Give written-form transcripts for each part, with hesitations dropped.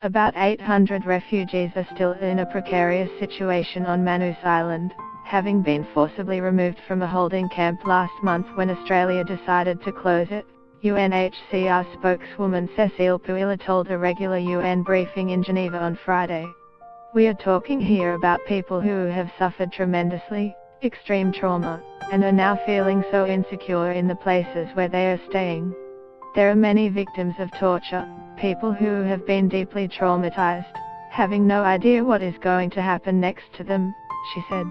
About 800 refugees are still in a precarious situation on Manus Island, having been forcibly removed from a holding camp last month when Australia decided to close it. UNHCR spokeswoman Cecile Puila told a regular UN briefing in Geneva on Friday. "We are talking here about people who have suffered tremendously, extreme trauma, and are now feeling so insecure in the places where they are staying. There are many victims of torture, people who have been deeply traumatized, having no idea what is going to happen next to them," she said.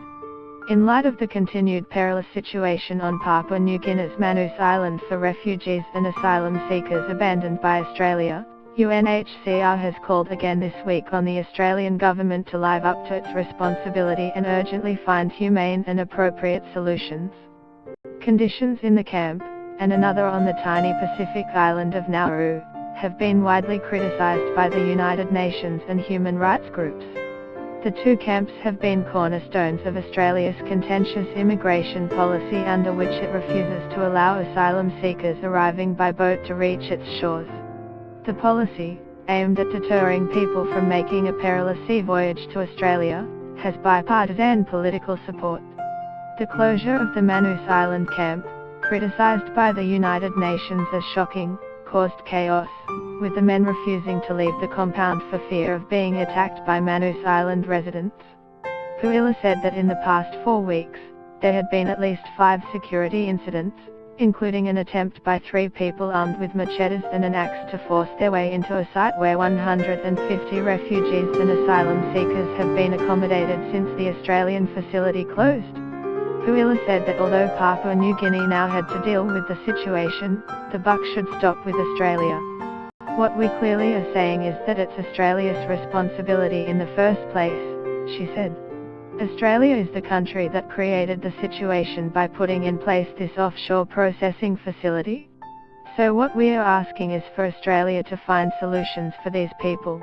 In light of the continued perilous situation on Papua New Guinea's Manus Island for refugees and asylum seekers abandoned by Australia, UNHCR has called again this week on the Australian government to live up to its responsibility and urgently find humane and appropriate solutions. Conditions in the camp, and another on the tiny Pacific island of Nauru, have been widely criticized by the United Nations and human rights groups. The two camps have been cornerstones of Australia's contentious immigration policy, under which it refuses to allow asylum seekers arriving by boat to reach its shores. The policy, aimed at deterring people from making a perilous sea voyage to Australia, has bipartisan political support. The closure of the Manus Island camp, criticized by the United Nations as shocking, caused chaos, with the men refusing to leave the compound for fear of being attacked by Manus Island residents. Puila said that in the past 4 weeks, there had been at least 5 security incidents, including an attempt by 3 people armed with machetes and an axe to force their way into a site where 150 refugees and asylum seekers have been accommodated since the Australian facility closed. Puila said that although Papua New Guinea now had to deal with the situation, the buck should stop with Australia. "What we clearly are saying is that it's Australia's responsibility in the first place," she said. "Australia is the country that created the situation by putting in place this offshore processing facility. So what we are asking is for Australia to find solutions for these people."